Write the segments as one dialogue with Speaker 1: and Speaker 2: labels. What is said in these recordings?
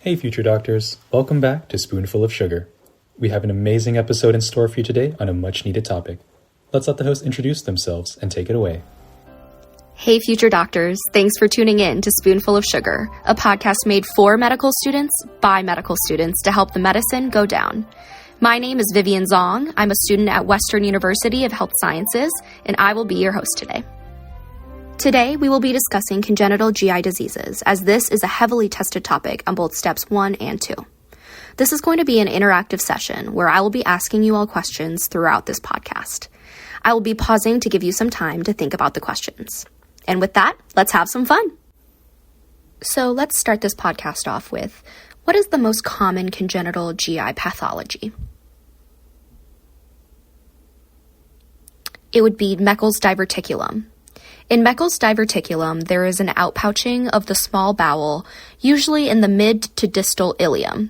Speaker 1: Hey future doctors, welcome back to Spoonful of Sugar. We have an amazing episode in store for you today on a much needed topic. Let's let the hosts introduce themselves and take it away.
Speaker 2: Hey future doctors, thanks for tuning in to Spoonful of Sugar, a podcast made for medical students by medical students to help the medicine go down. My name is Vivian Zhong. I'm a student at Western University of Health Sciences, and I will be your host today. Today, we will be discussing congenital GI diseases, as this is a heavily tested topic on both steps 1 and 2. This is going to be an interactive session where I will be asking you all questions throughout this podcast. I will be pausing to give you some time to think about the questions. And with that, let's have some fun. So let's start this podcast off with, what is the most common congenital GI pathology? It would be Meckel's diverticulum. In Meckel's diverticulum, there is an outpouching of the small bowel, usually in the mid to distal ileum.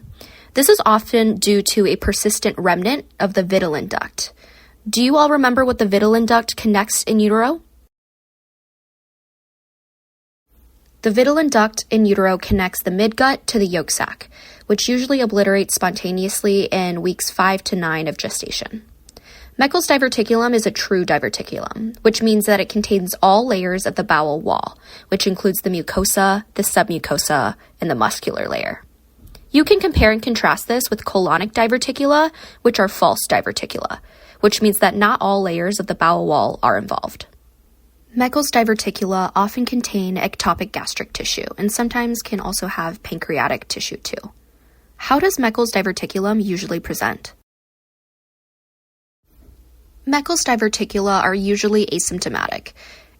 Speaker 2: This is often due to a persistent remnant of the vitelline duct. Do you all remember what the vitelline duct connects in utero? The vitelline duct in utero connects the midgut to the yolk sac, which usually obliterates spontaneously in weeks 5 to 9 of gestation. Meckel's diverticulum is a true diverticulum, which means that it contains all layers of the bowel wall, which includes the mucosa, the submucosa, and the muscular layer. You can compare and contrast this with colonic diverticula, which are false diverticula, which means that not all layers of the bowel wall are involved. Meckel's diverticula often contain ectopic gastric tissue and sometimes can also have pancreatic tissue too. How does Meckel's diverticulum usually present? Meckel's diverticula are usually asymptomatic.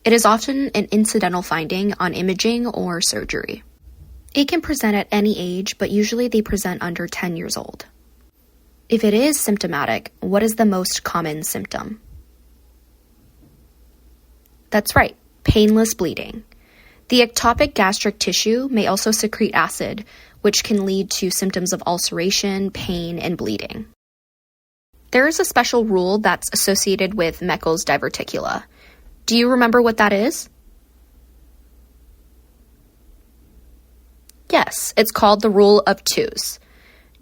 Speaker 2: It is often an incidental finding on imaging or surgery. It can present at any age, but usually they present under 10 years old. If it is symptomatic, what is the most common symptom? That's right, painless bleeding. The ectopic gastric tissue may also secrete acid, which can lead to symptoms of ulceration, pain, and bleeding. There is a special rule that's associated with Meckel's diverticula. Do you remember what that is? Yes, it's called the rule of twos.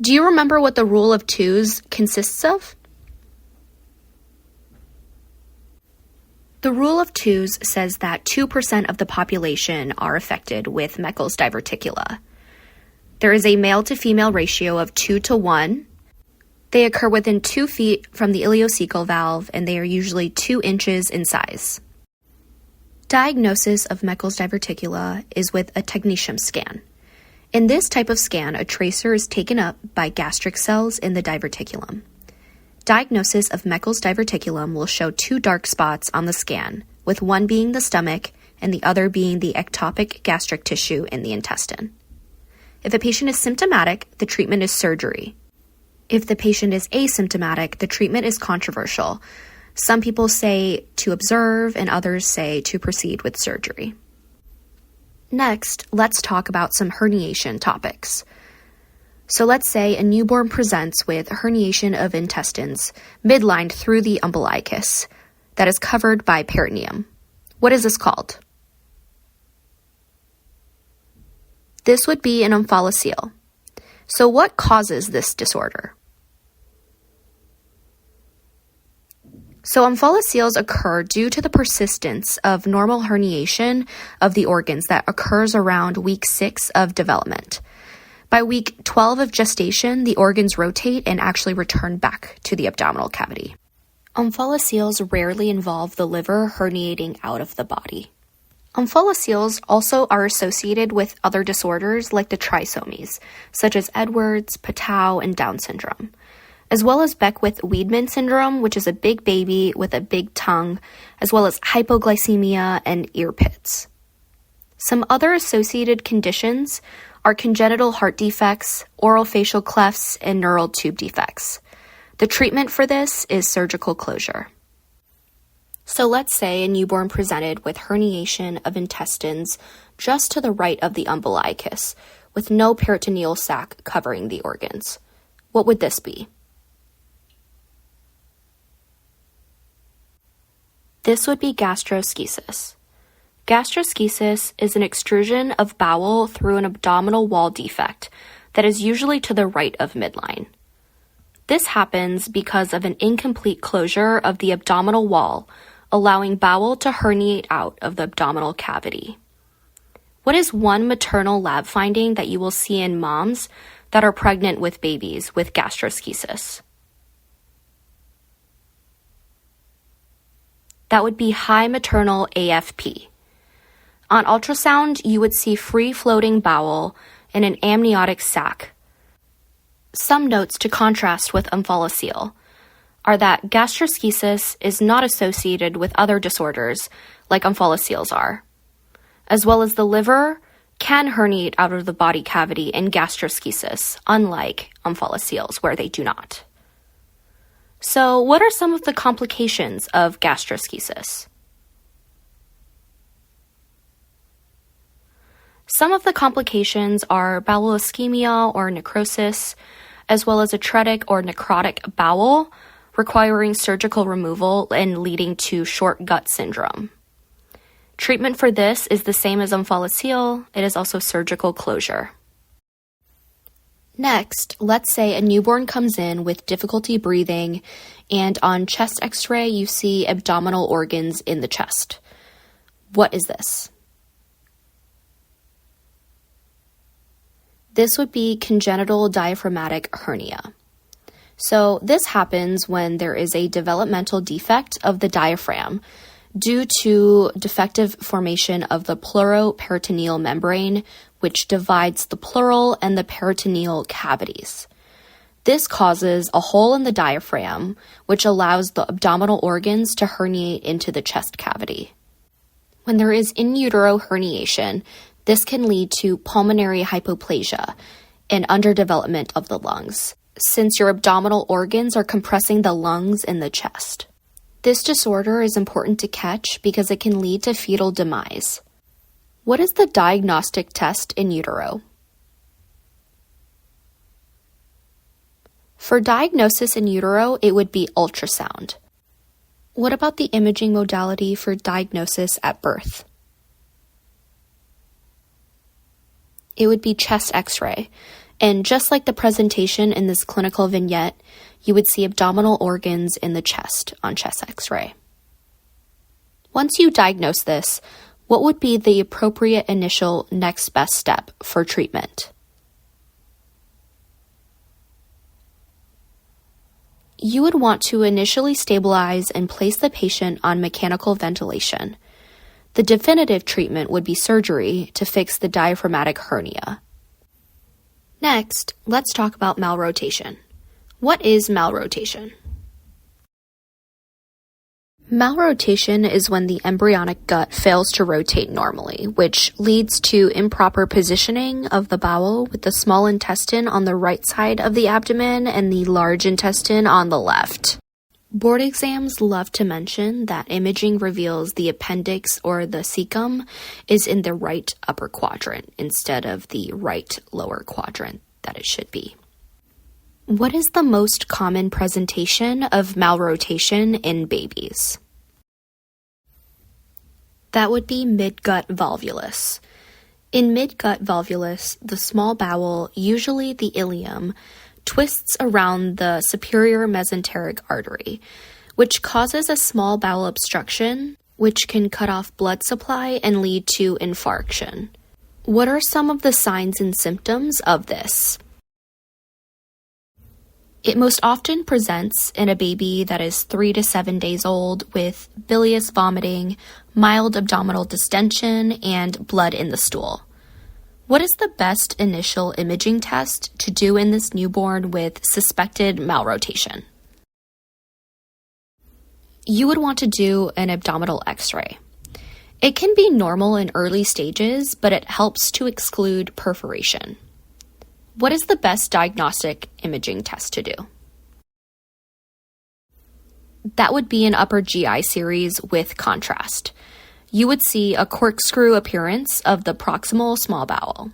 Speaker 2: Do you remember what the rule of twos consists of? The rule of twos says that 2% of the population are affected with Meckel's diverticula. There is a male to female ratio of 2 to 1. They occur within 2 feet from the ileocecal valve, and they are usually 2 inches in size. Diagnosis of Meckel's diverticula is with a technetium scan. In this type of scan, a tracer is taken up by gastric cells in the diverticulum. Diagnosis of Meckel's diverticulum will show 2 dark spots on the scan, with one being the stomach and the other being the ectopic gastric tissue in the intestine. If a patient is symptomatic, the treatment is surgery. If the patient is asymptomatic, the treatment is controversial. Some people say to observe and others say to proceed with surgery. Next, let's talk about some herniation topics. So let's say a newborn presents with herniation of intestines midlined through the umbilicus that is covered by peritoneum. What is this called? This would be an omphalocele. So what causes this disorder? So omphaloceles occur due to the persistence of normal herniation of the organs that occurs around week 6 of development. By week 12 of gestation, the organs rotate and actually return back to the abdominal cavity. Omphaloceles rarely involve the liver herniating out of the body. Omphaloceles also are associated with other disorders like the trisomies, such as Edwards, Patau, and Down syndrome, as well as Beckwith-Wiedemann syndrome, which is a big baby with a big tongue, as well as hypoglycemia and ear pits. Some other associated conditions are congenital heart defects, oral facial clefts, and neural tube defects. The treatment for this is surgical closure. So let's say a newborn presented with herniation of intestines just to the right of the umbilicus, with no peritoneal sac covering the organs. What would this be? This would be gastroschisis. Gastroschisis is an extrusion of bowel through an abdominal wall defect that is usually to the right of midline. This happens because of an incomplete closure of the abdominal wall, allowing bowel to herniate out of the abdominal cavity. What is one maternal lab finding that you will see in moms that are pregnant with babies with gastroschisis? That would be high maternal AFP. On ultrasound, you would see free-floating bowel and an amniotic sac. Some notes to contrast with omphalocele are that gastroschisis is not associated with other disorders like omphaloceles are, as well as the liver can herniate out of the body cavity in gastroschisis, unlike omphaloceles where they do not. So, what are some of the complications of gastroschisis? Some of the complications are bowel ischemia or necrosis, as well as atretic or necrotic bowel, requiring surgical removal and leading to short gut syndrome. Treatment for this is the same as omphalocele. It is also surgical closure. Next, let's say a newborn comes in with difficulty breathing, and on chest x-ray you see abdominal organs in the chest. What is this? This would be congenital diaphragmatic hernia. So this happens when there is a developmental defect of the diaphragm due to defective formation of the pleuroperitoneal membrane, which divides the pleural and the peritoneal cavities. This causes a hole in the diaphragm, which allows the abdominal organs to herniate into the chest cavity. When there is in utero herniation, this can lead to pulmonary hypoplasia and underdevelopment of the lungs, since your abdominal organs are compressing the lungs in the chest. This disorder is important to catch because it can lead to fetal demise. What is the diagnostic test in utero? For diagnosis in utero, it would be ultrasound. What about the imaging modality for diagnosis at birth? It would be chest x-ray, and just like the presentation in this clinical vignette, you would see abdominal organs in the chest on chest x-ray. Once you diagnose this, what would be the appropriate initial next best step for treatment? You would want to initially stabilize and place the patient on mechanical ventilation. The definitive treatment would be surgery to fix the diaphragmatic hernia. Next, let's talk about malrotation. What is malrotation? Malrotation is when the embryonic gut fails to rotate normally, which leads to improper positioning of the bowel with the small intestine on the right side of the abdomen and the large intestine on the left. Board exams love to mention that imaging reveals the appendix or the cecum is in the right upper quadrant instead of the right lower quadrant that it should be. What is the most common presentation of malrotation in babies? That would be midgut volvulus. In midgut volvulus, the small bowel, usually the ileum, twists around the superior mesenteric artery, which causes a small bowel obstruction, which can cut off blood supply and lead to infarction. What are some of the signs and symptoms of this? It most often presents in a baby that is 3 to 7 days old with bilious vomiting, mild abdominal distension, and blood in the stool. What is the best initial imaging test to do in this newborn with suspected malrotation? You would want to do an abdominal x-ray. It can be normal in early stages, but it helps to exclude perforation. What is the best diagnostic imaging test to do? That would be an upper GI series with contrast. You would see a corkscrew appearance of the proximal small bowel.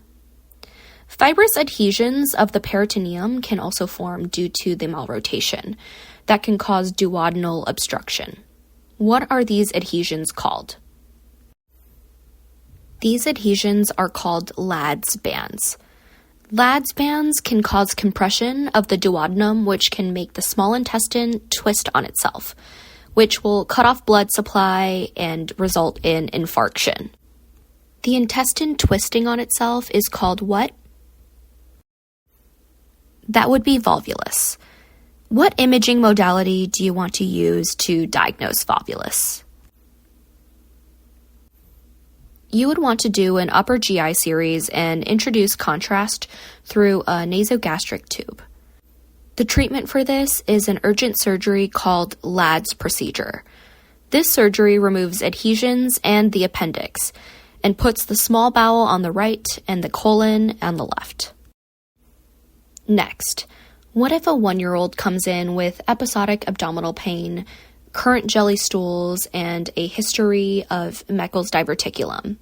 Speaker 2: Fibrous adhesions of the peritoneum can also form due to the malrotation that can cause duodenal obstruction. What are these adhesions called? These adhesions are called Ladd's bands. LADS bands can cause compression of the duodenum, which can make the small intestine twist on itself, which will cut off blood supply and result in infarction. The intestine twisting on itself is called what? That would be volvulus. What imaging modality do you want to use to diagnose volvulus? You would want to do an upper GI series and introduce contrast through a nasogastric tube. The treatment for this is an urgent surgery called LADS procedure. This surgery removes adhesions and the appendix and puts the small bowel on the right and the colon on the left. Next, what if a 1-year-old comes in with episodic abdominal pain, current jelly stools, and a history of Meckel's diverticulum,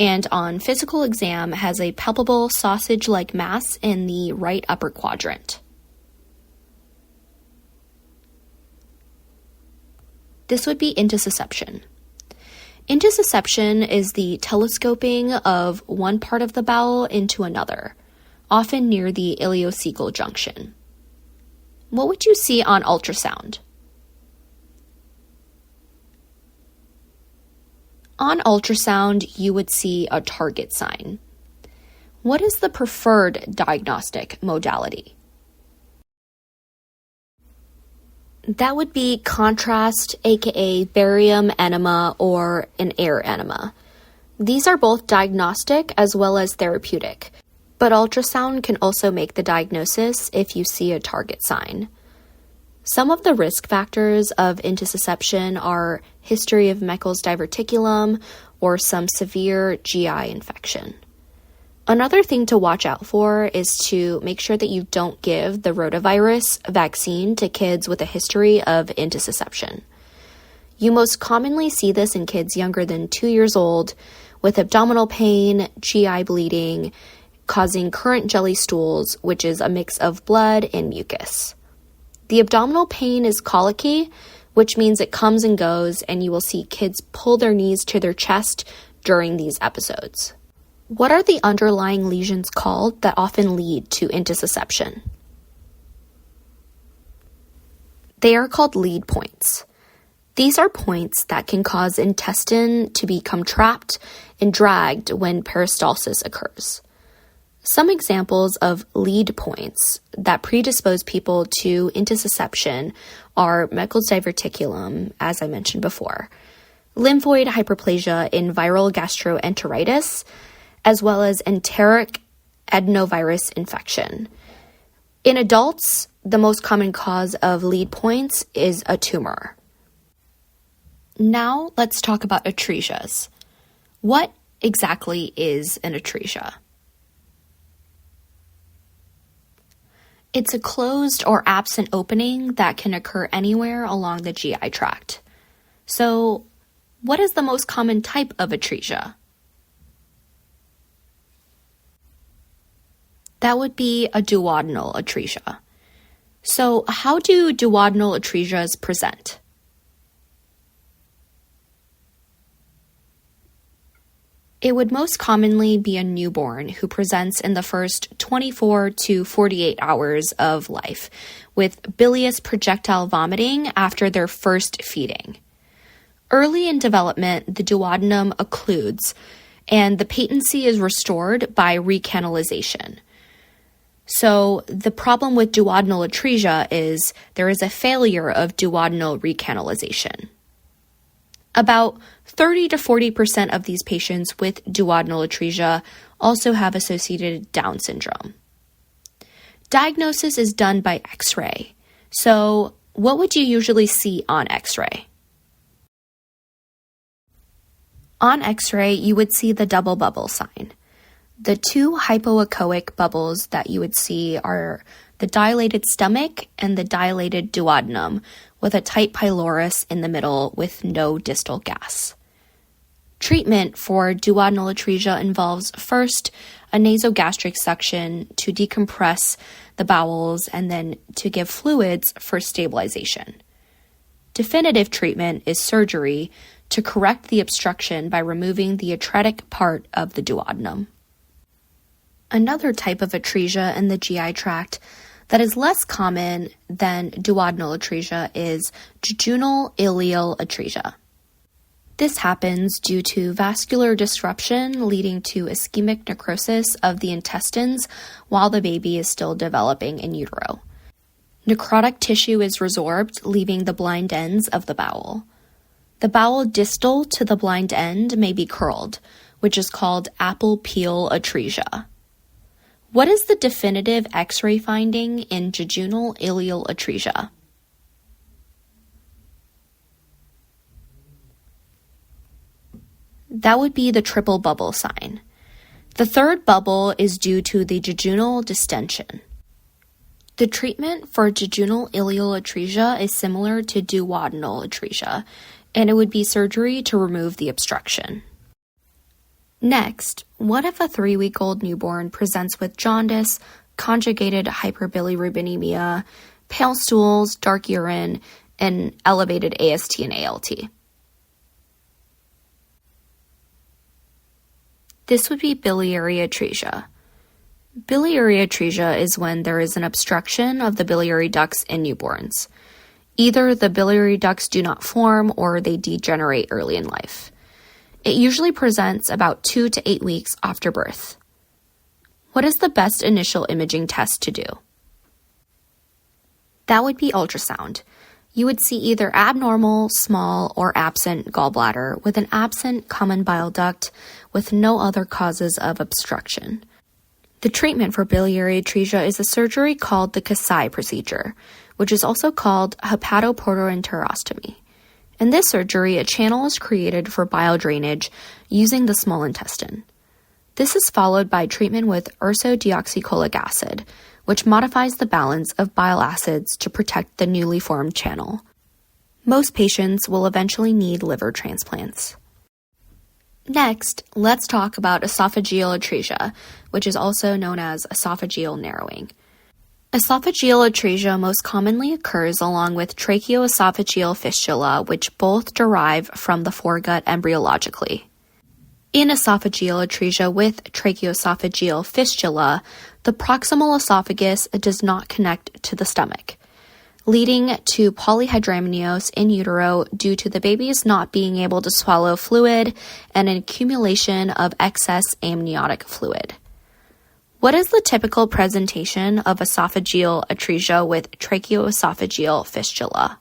Speaker 2: and on physical exam has a palpable sausage-like mass in the right upper quadrant? This would be intussusception. Intussusception is the telescoping of one part of the bowel into another, often near the ileocecal junction. What would you see on ultrasound? On ultrasound, you would see a target sign. What is the preferred diagnostic modality? That would be contrast, aka barium enema or an air enema. These are both diagnostic as well as therapeutic, but ultrasound can also make the diagnosis if you see a target sign. Some of the risk factors of intussusception are history of Meckel's diverticulum or some severe GI infection. Another thing to watch out for is to make sure that you don't give the rotavirus vaccine to kids with a history of intussusception. You most commonly see this in kids younger than 2 years old with abdominal pain, GI bleeding, causing current jelly stools, which is a mix of blood and mucus. The abdominal pain is colicky, which means it comes and goes, and you will see kids pull their knees to their chest during these episodes. What are the underlying lesions called that often lead to intussusception? They are called lead points. These are points that can cause intestine to become trapped and dragged when peristalsis occurs. Some examples of lead points that predispose people to intussusception are Meckel's diverticulum, as I mentioned before, lymphoid hyperplasia in viral gastroenteritis, as well as enteric adenovirus infection. In adults, the most common cause of lead points is a tumor. Now let's talk about atresias. What exactly is an atresia? It's a closed or absent opening that can occur anywhere along the GI tract. So, what is the most common type of atresia? That would be a duodenal atresia. So, how do duodenal atresias present? It would most commonly be a newborn who presents in the first 24 to 48 hours of life with bilious projectile vomiting after their first feeding. Early in development, the duodenum occludes, and the patency is restored by recanalization. So the problem with duodenal atresia is there is a failure of duodenal recanalization. About 30 to 40% of these patients with duodenal atresia also have associated Down syndrome. Diagnosis is done by X-ray. So what would you usually see on X-ray? On X-ray, you would see the double bubble sign. The two hypoechoic bubbles that you would see are the dilated stomach and the dilated duodenum, with a tight pylorus in the middle with no distal gas. Treatment for duodenal atresia involves first a nasogastric suction to decompress the bowels and then to give fluids for stabilization. Definitive treatment is surgery to correct the obstruction by removing the atretic part of the duodenum. Another type of atresia in the GI tract that is less common than duodenal atresia is jejunal ileal atresia. This happens due to vascular disruption leading to ischemic necrosis of the intestines while the baby is still developing in utero. Necrotic tissue is resorbed, leaving the blind ends of the bowel. The bowel distal to the blind end may be curled, which is called apple peel atresia. What is the definitive X-ray finding in jejunal ileal atresia? That would be the triple bubble sign. The third bubble is due to the jejunal distension. The treatment for jejunal ileal atresia is similar to duodenal atresia, and it would be surgery to remove the obstruction. Next, what if a 3-week-old newborn presents with jaundice, conjugated hyperbilirubinemia, pale stools, dark urine, and elevated AST and ALT? This would be biliary atresia. Biliary atresia is when there is an obstruction of the biliary ducts in newborns. Either the biliary ducts do not form or they degenerate early in life. It usually presents about 2 to 8 weeks after birth. What is the best initial imaging test to do? That would be ultrasound. You would see either abnormal, small, or absent gallbladder with an absent common bile duct with no other causes of obstruction. The treatment for biliary atresia is a surgery called the Kasai procedure, which is also called hepatoportoenterostomy. In this surgery, a channel is created for bile drainage using the small intestine. This is followed by treatment with ursodeoxycholic acid, which modifies the balance of bile acids to protect the newly formed channel. Most patients will eventually need liver transplants. Next, let's talk about esophageal atresia, which is also known as esophageal narrowing. Esophageal atresia most commonly occurs along with tracheoesophageal fistula, which both derive from the foregut embryologically. In esophageal atresia with tracheoesophageal fistula, the proximal esophagus does not connect to the stomach, leading to polyhydramnios in utero due to the babies not being able to swallow fluid and an accumulation of excess amniotic fluid. What is the typical presentation of esophageal atresia with tracheoesophageal fistula?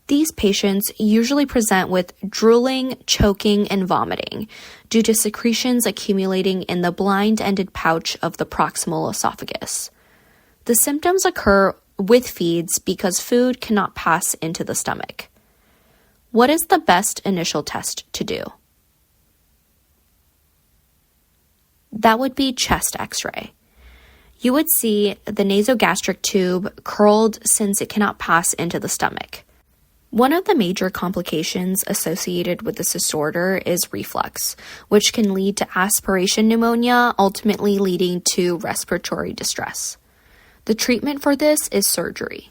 Speaker 2: These patients usually present with drooling, choking, and vomiting due to secretions accumulating in the blind-ended pouch of the proximal esophagus. The symptoms occur with feeds because food cannot pass into the stomach. What is the best initial test to do? That would be chest X-ray. You would see the nasogastric tube curled since it cannot pass into the stomach. One of the major complications associated with this disorder is reflux, which can lead to aspiration pneumonia, ultimately leading to respiratory distress. The treatment for this is surgery.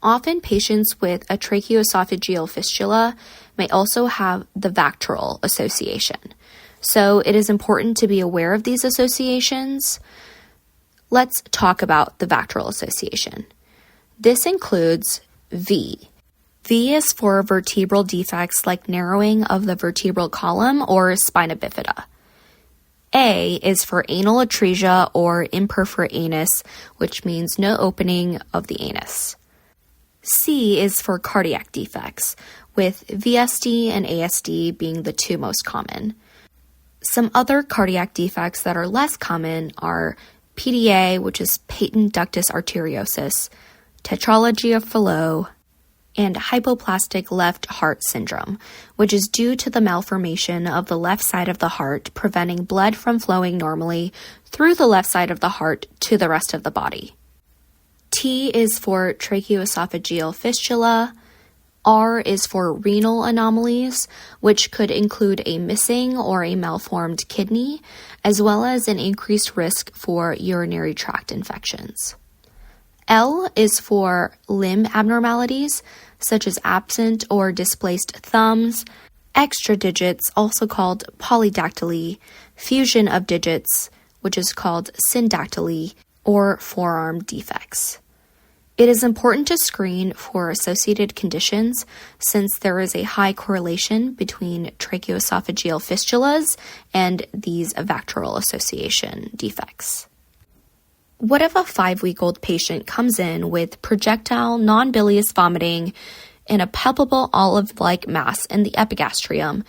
Speaker 2: Often patients with a tracheoesophageal fistula may also have the Vactral association. So it is important to be aware of these associations. Let's talk about the Vactral association. This includes V. V is for vertebral defects like narrowing of the vertebral column or spina bifida. A is for anal atresia or imperforate anus, which means no opening of the anus. C is for cardiac defects, with VSD and ASD being the two most common. Some other cardiac defects that are less common are PDA, which is patent ductus arteriosus, tetralogy of Fallot, and hypoplastic left heart syndrome, which is due to the malformation of the left side of the heart, preventing blood from flowing normally through the left side of the heart to the rest of the body. T is for tracheoesophageal fistula. R is for renal anomalies, which could include a missing or a malformed kidney, as well as an increased risk for urinary tract infections. L is for limb abnormalities, such as absent or displaced thumbs, extra digits, also called polydactyly, fusion of digits, which is called syndactyly, or forearm defects. It is important to screen for associated conditions since there is a high correlation between tracheoesophageal fistulas and these vectoral association defects. What if a 5-week-old patient comes in with projectile non-bilious vomiting and a palpable olive-like mass in the epigastrium,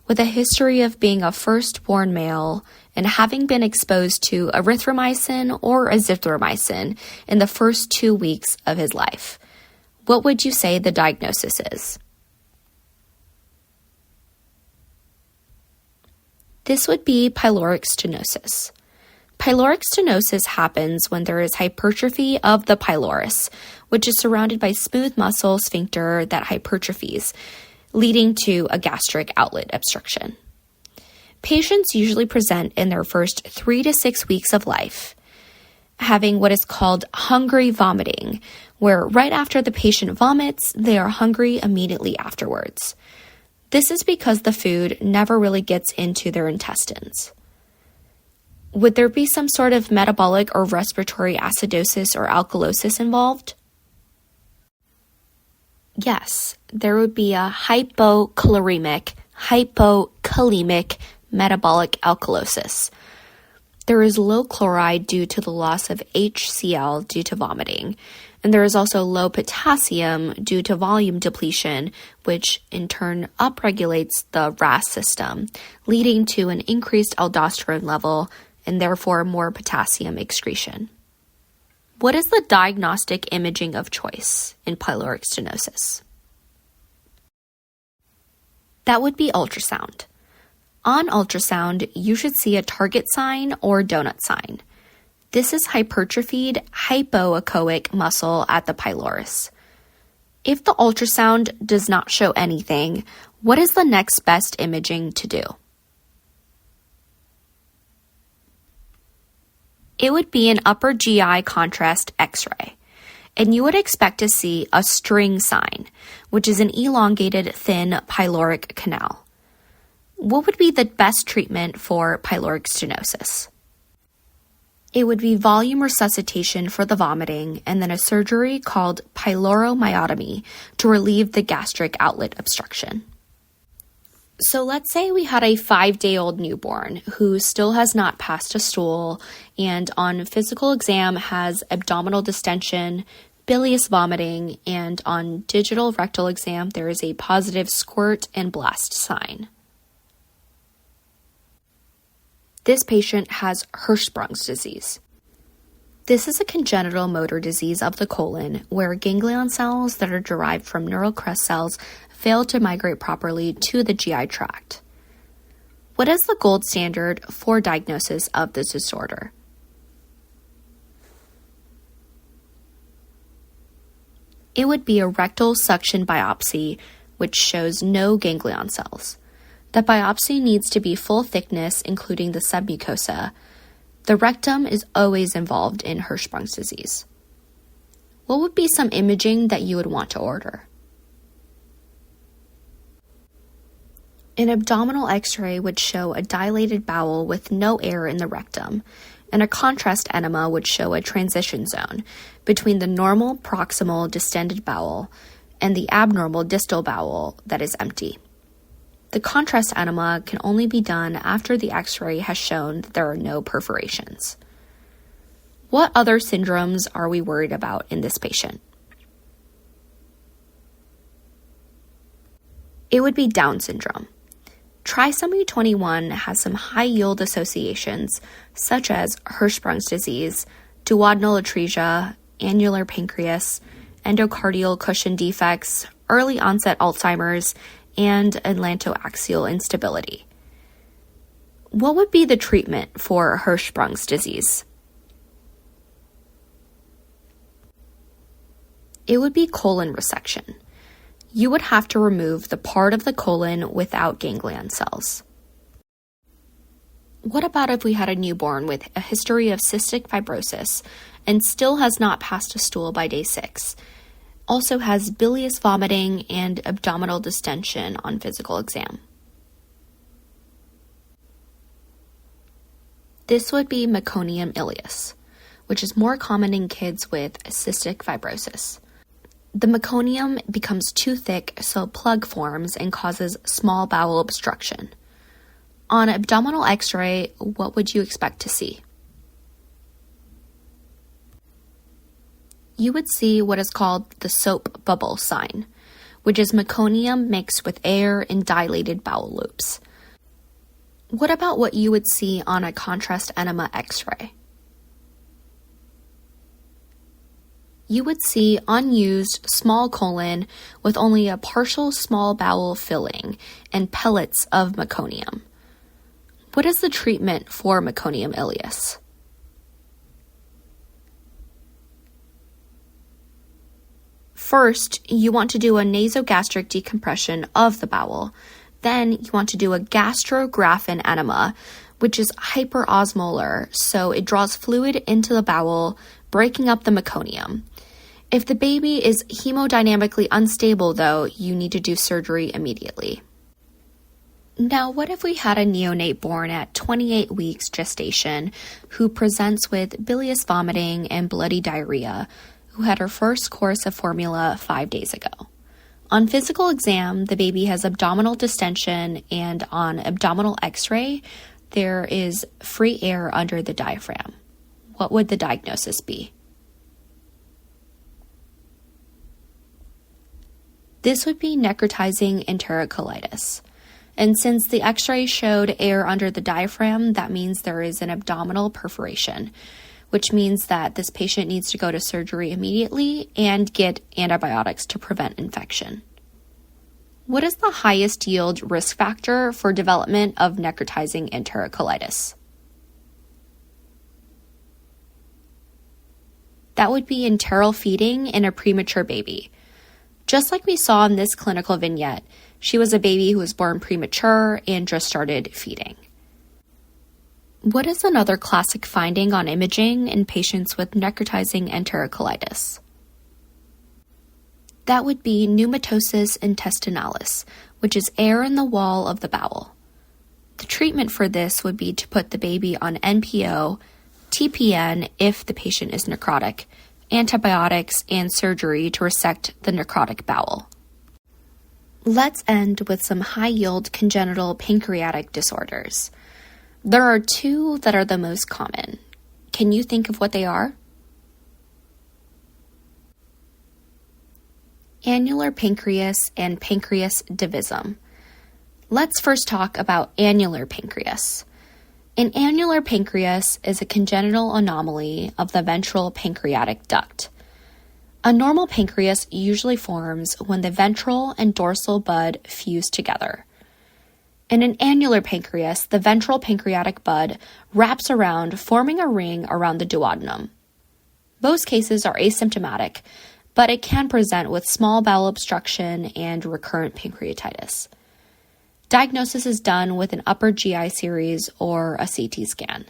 Speaker 2: with a history of being a firstborn male and having been exposed to erythromycin or azithromycin in the first 2 weeks of his life? What would you say the diagnosis is? This would be pyloric stenosis. Pyloric stenosis happens when there is hypertrophy of the pylorus, which is surrounded by smooth muscle sphincter that hypertrophies, leading to a gastric outlet obstruction. Patients usually present in their first 3 to 6 weeks of life, having what is called hungry vomiting, where right after the patient vomits, they are hungry immediately afterwards. This is because the food never really gets into their intestines. Would there be some sort of metabolic or respiratory acidosis or alkalosis involved? Yes, there would be a hypokalemic metabolic alkalosis. There is low chloride due to the loss of HCl due to vomiting, and there is also low potassium due to volume depletion, which in turn upregulates the RAS system, leading to an increased aldosterone level and therefore more potassium excretion. What is the diagnostic imaging of choice in pyloric stenosis? That would be ultrasound. On ultrasound, you should see a target sign or donut sign. This is hypertrophied hypoechoic muscle at the pylorus. If the ultrasound does not show anything, what is the next best imaging to do? It would be an upper GI contrast X-ray, and you would expect to see a string sign, which is an elongated thin pyloric canal. What would be the best treatment for pyloric stenosis? It would be volume resuscitation for the vomiting and then a surgery called pyloromyotomy to relieve the gastric outlet obstruction. So let's say we had a 5-day-old newborn who still has not passed a stool and on physical exam has abdominal distension, bilious vomiting, and on digital rectal exam there is a positive squirt and blast sign. This patient has Hirschsprung's disease. This is a congenital motor disease of the colon where ganglion cells that are derived from neural crest cells fail to migrate properly to the GI tract. What is the gold standard for diagnosis of this disorder? It would be a rectal suction biopsy, which shows no ganglion cells. The biopsy needs to be full thickness, including the submucosa. The rectum is always involved in Hirschsprung's disease. What would be some imaging that you would want to order? An abdominal X-ray would show a dilated bowel with no air in the rectum, and a contrast enema would show a transition zone between the normal proximal distended bowel and the abnormal distal bowel that is empty. The contrast enema can only be done after the X-ray has shown that there are no perforations. What other syndromes are we worried about in this patient? It would be Down syndrome. Trisomy 21 has some high-yield associations, such as Hirschsprung's disease, duodenal atresia, annular pancreas, endocardial cushion defects, early onset Alzheimer's, and atlantoaxial instability. What would be the treatment for Hirschsprung's disease? It would be colon resection. You would have to remove the part of the colon without ganglion cells. What about if we had a newborn with a history of cystic fibrosis and still has not passed a stool by day 6, also has bilious vomiting and abdominal distension on physical exam? This would be meconium ileus, which is more common in kids with cystic fibrosis. The meconium becomes too thick, so a plug forms and causes small bowel obstruction. On abdominal x-ray, what would you expect to see? You would see what is called the soap bubble sign, which is meconium mixed with air and dilated bowel loops. What about what you would see on a contrast enema x-ray? You would see unused small colon with only a partial small bowel filling and pellets of meconium. What is the treatment for meconium ileus? First, you want to do a nasogastric decompression of the bowel. Then you want to do a gastrographin enema, which is hyperosmolar, so it draws fluid into the bowel, breaking up the meconium. If the baby is hemodynamically unstable, though, you need to do surgery immediately. Now, what if we had a neonate born at 28 weeks gestation who presents with bilious vomiting and bloody diarrhea, who had her first course of formula 5 days ago? On physical exam, the baby has abdominal distension, and on abdominal x-ray, there is free air under the diaphragm. What would the diagnosis be? This would be necrotizing enterocolitis. And since the x-ray showed air under the diaphragm, that means there is an abdominal perforation, which means that this patient needs to go to surgery immediately and get antibiotics to prevent infection. What is the highest yield risk factor for development of necrotizing enterocolitis? That would be enteral feeding in a premature baby. Just like we saw in this clinical vignette, she was a baby who was born premature and just started feeding. What is another classic finding on imaging in patients with necrotizing enterocolitis? That would be pneumatosis intestinalis, which is air in the wall of the bowel. The treatment for this would be to put the baby on NPO, TPN if the patient is necrotic, antibiotics, and surgery to resect the necrotic bowel. Let's end with some high-yield congenital pancreatic disorders. There are two that are the most common. Can you think of what they are? Annular pancreas and pancreas divisum. Let's first talk about annular pancreas. An annular pancreas is a congenital anomaly of the ventral pancreatic duct. A normal pancreas usually forms when the ventral and dorsal bud fuse together. In an annular pancreas, the ventral pancreatic bud wraps around, forming a ring around the duodenum. Most cases are asymptomatic, but it can present with small bowel obstruction and recurrent pancreatitis. Diagnosis is done with an upper GI series or a CT scan.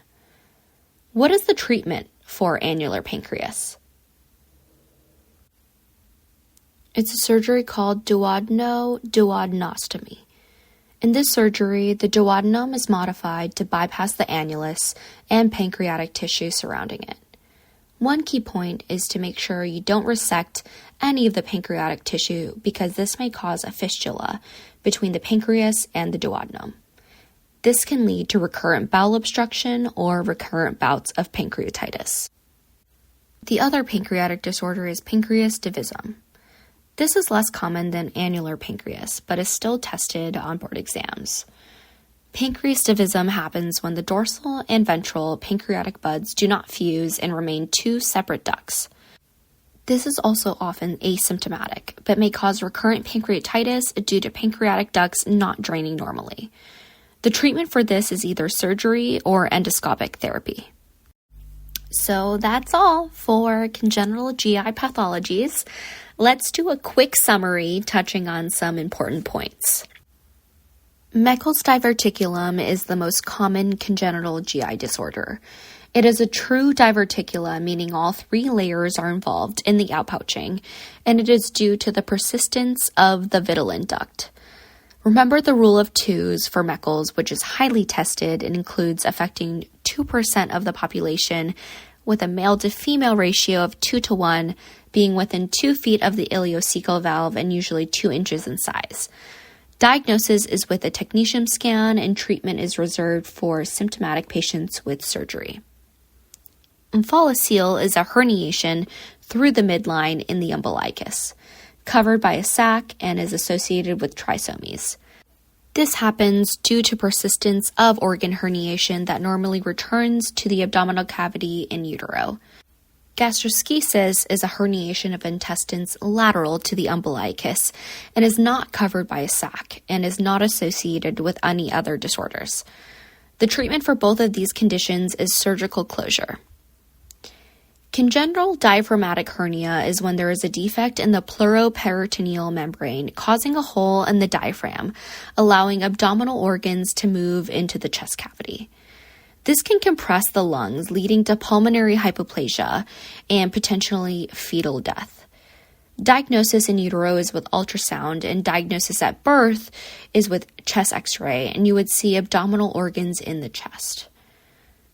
Speaker 2: What is the treatment for annular pancreas? It's a surgery called duodenostomy. In this surgery, the duodenum is modified to bypass the annulus and pancreatic tissue surrounding it. One key point is to make sure you don't resect any of the pancreatic tissue because this may cause a fistula between the pancreas and the duodenum. This can lead to recurrent bowel obstruction or recurrent bouts of pancreatitis. The other pancreatic disorder is pancreas divisum. This is less common than annular pancreas, but is still tested on board exams. Pancreas divisum happens when the dorsal and ventral pancreatic buds do not fuse and remain two separate ducts. This is also often asymptomatic, but may cause recurrent pancreatitis due to pancreatic ducts not draining normally. The treatment for this is either surgery or endoscopic therapy. So that's all for congenital GI pathologies. Let's do a quick summary touching on some important points. Meckel's diverticulum is the most common congenital GI disorder. It is a true diverticula, meaning all three layers are involved in the outpouching, and it is due to the persistence of the vitelline duct. Remember the rule of twos for Meckel's, which is highly tested and includes affecting 2 2% of the population, with a male to female ratio of 2:1, being within 2 feet of the ileocecal valve and usually 2 inches in size. Diagnosis is with a technetium scan, and treatment is reserved for symptomatic patients with surgery. Omphalocele is a herniation through the midline in the umbilicus, covered by a sac, and is associated with trisomies. This happens due to persistence of organ herniation that normally returns to the abdominal cavity in utero. Gastroschisis is a herniation of intestines lateral to the umbilicus and is not covered by a sac and is not associated with any other disorders. The treatment for both of these conditions is surgical closure. Congenital diaphragmatic hernia is when there is a defect in the pleuroperitoneal membrane causing a hole in the diaphragm, allowing abdominal organs to move into the chest cavity. This can compress the lungs, leading to pulmonary hypoplasia and potentially fetal death. Diagnosis in utero is with ultrasound, and diagnosis at birth is with chest x-ray, and you would see abdominal organs in the chest.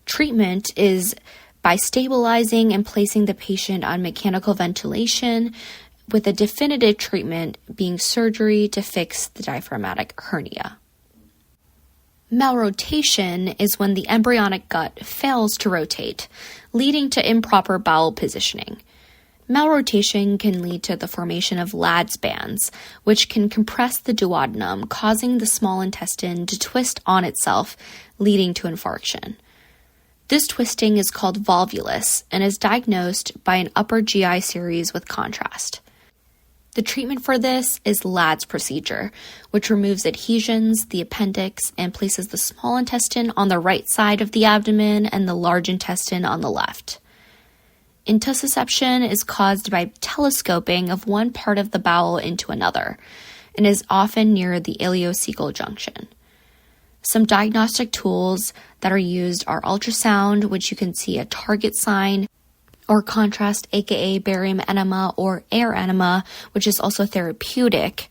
Speaker 2: Treatment is by stabilizing and placing the patient on mechanical ventilation, with a definitive treatment being surgery to fix the diaphragmatic hernia. Malrotation is when the embryonic gut fails to rotate, leading to improper bowel positioning. Malrotation can lead to the formation of Ladd's bands, which can compress the duodenum, causing the small intestine to twist on itself, leading to infarction. This twisting is called volvulus and is diagnosed by an upper GI series with contrast. The treatment for this is Ladd's procedure, which removes adhesions, the appendix, and places the small intestine on the right side of the abdomen and the large intestine on the left. Intussusception is caused by telescoping of one part of the bowel into another and is often near the ileocecal junction. Some diagnostic tools that are used are ultrasound, which you can see a target sign, or contrast, aka barium enema or air enema, which is also therapeutic.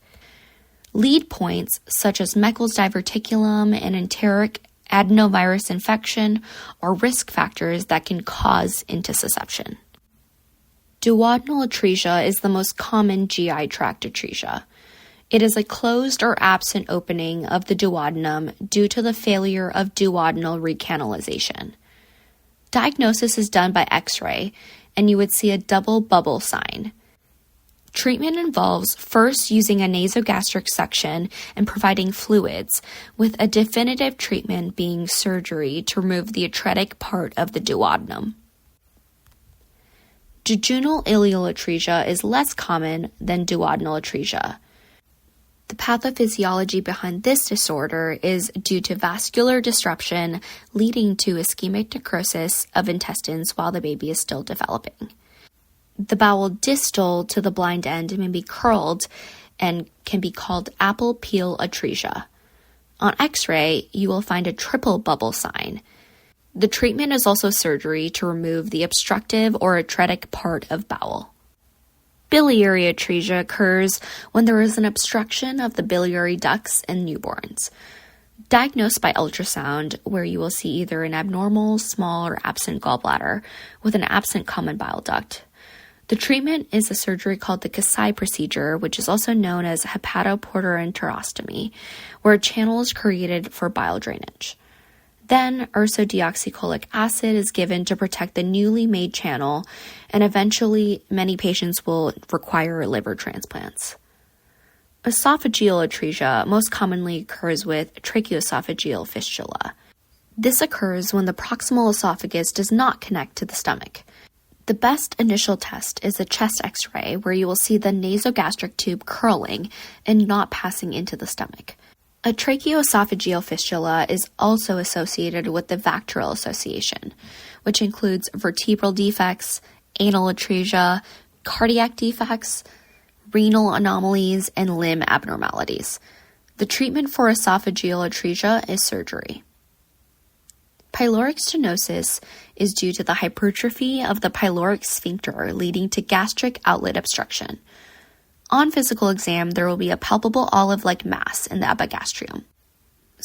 Speaker 2: Lead points such as Meckel's diverticulum and enteric adenovirus infection are risk factors that can cause intussusception. Duodenal atresia is the most common GI tract atresia. It is a closed or absent opening of the duodenum due to the failure of duodenal recanalization. Diagnosis is done by X-ray, and you would see a double bubble sign. Treatment involves first using a nasogastric suction and providing fluids, with a definitive treatment being surgery to remove the atretic part of the duodenum. Jejunal ileal atresia is less common than duodenal atresia. The pathophysiology behind this disorder is due to vascular disruption leading to ischemic necrosis of intestines while the baby is still developing. The bowel distal to the blind end may be curled and can be called apple peel atresia. On X-ray, you will find a triple bubble sign. The treatment is also surgery to remove the obstructive or atretic part of bowel. Biliary atresia occurs when there is an obstruction of the biliary ducts in newborns. Diagnosed by ultrasound, where you will see either an abnormal, small, or absent gallbladder with an absent common bile duct. The treatment is a surgery called the Kasai procedure, which is also known as hepatoportoenterostomy, where a channel is created for bile drainage. Then, ursodeoxycholic acid is given to protect the newly made channel, and eventually many patients will require liver transplants. Esophageal atresia most commonly occurs with tracheoesophageal fistula. This occurs when the proximal esophagus does not connect to the stomach. The best initial test is a chest X-ray, where you will see the nasogastric tube curling and not passing into the stomach. A tracheoesophageal fistula is also associated with the Vactral association, which includes vertebral defects, anal atresia, cardiac defects, renal anomalies, and limb abnormalities. The treatment for esophageal atresia is surgery. Pyloric stenosis is due to the hypertrophy of the pyloric sphincter, leading to gastric outlet obstruction. On physical exam, there will be a palpable olive-like mass in the epigastrium.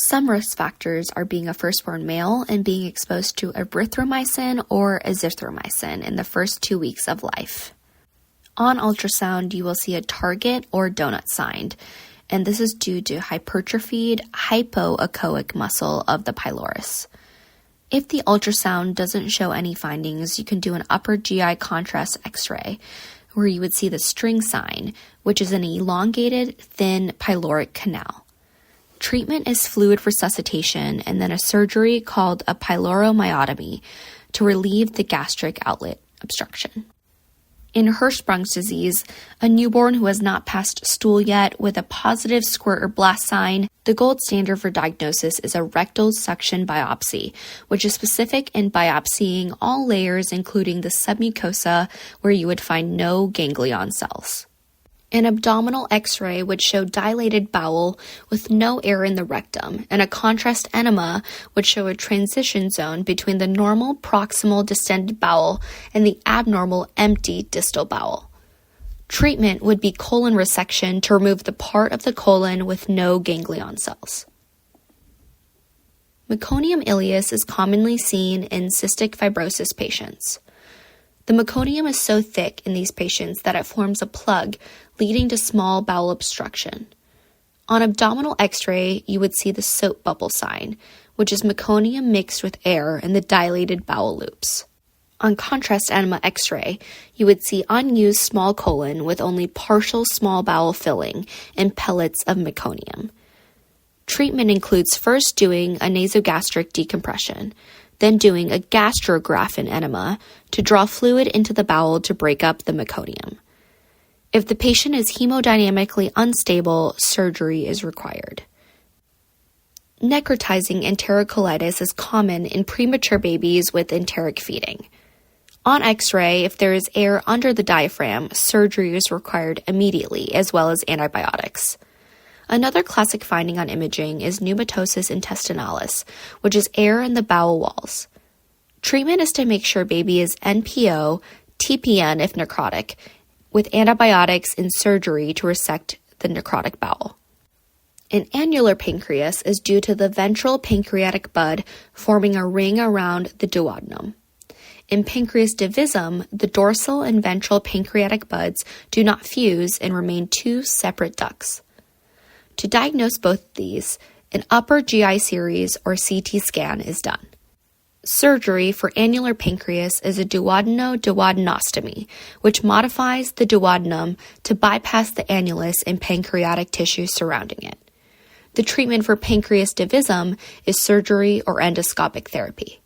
Speaker 2: Some risk factors are being a firstborn male and being exposed to erythromycin or azithromycin in the first 2 weeks of life. On ultrasound, you will see a target or donut sign, and this is due to hypertrophied hypoechoic muscle of the pylorus. If the ultrasound doesn't show any findings, you can do an upper GI contrast X-ray, where you would see the string sign, which is an elongated, thin pyloric canal. Treatment is fluid resuscitation and then a surgery called a pyloromyotomy to relieve the gastric outlet obstruction. In Hirschsprung's disease, a newborn who has not passed stool yet with a positive squirt or blast sign, the gold standard for diagnosis is a rectal suction biopsy, which is specific in biopsying all layers including the submucosa where you would find no ganglion cells. An abdominal X-ray would show dilated bowel with no air in the rectum, and a contrast enema would show a transition zone between the normal proximal distended bowel and the abnormal empty distal bowel. Treatment would be colon resection to remove the part of the colon with no ganglion cells. Meconium ileus is commonly seen in cystic fibrosis patients. The meconium is so thick in these patients that it forms a plug, leading to small bowel obstruction. On abdominal X-ray, you would see the soap bubble sign, which is meconium mixed with air in the dilated bowel loops. On contrast enema X-ray, you would see unused small colon with only partial small bowel filling and pellets of meconium. Treatment includes first doing a nasogastric decompression, then doing a gastrographin enema to draw fluid into the bowel to break up the meconium. If the patient is hemodynamically unstable, surgery is required. Necrotizing enterocolitis is common in premature babies with enteric feeding. On X-ray, if there is air under the diaphragm, surgery is required immediately, as well as antibiotics. Another classic finding on imaging is pneumatosis intestinalis, which is air in the bowel walls. Treatment is to make sure baby is NPO, TPN if necrotic, with antibiotics and surgery to resect the necrotic bowel. An annular pancreas is due to the ventral pancreatic bud forming a ring around the duodenum. In pancreas divisum, the dorsal and ventral pancreatic buds do not fuse and remain two separate ducts. To diagnose both these, an upper GI series or CT scan is done. Surgery for annular pancreas is a duodeno-duodenostomy, which modifies the duodenum to bypass the annulus and pancreatic tissue surrounding it. The treatment for pancreas divisum is surgery or endoscopic therapy.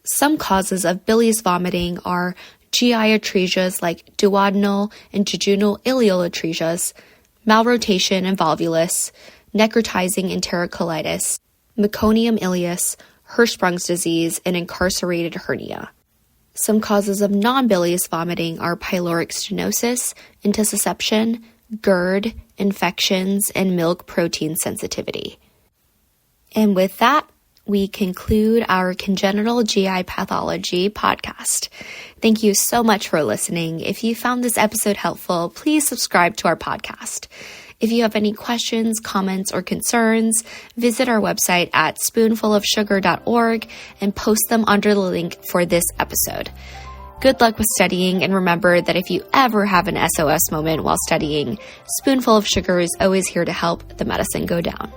Speaker 2: Some causes of bilious vomiting are GI atresias like duodenal and jejunal ileal atresias, malrotation and volvulus, necrotizing enterocolitis, meconium ileus, Hirschsprung's disease, and incarcerated hernia. Some causes of non-bilious vomiting are pyloric stenosis, intussusception, GERD, infections, and milk protein sensitivity. And with that, we conclude our Congenital GI Pathology podcast. Thank you so much for listening. If you found this episode helpful, please subscribe to our podcast. If you have any questions, comments, or concerns, visit our website at spoonfulofsugar.org and post them under the link for this episode. Good luck with studying, and remember that if you ever have an SOS moment while studying, Spoonful of Sugar is always here to help the medicine go down.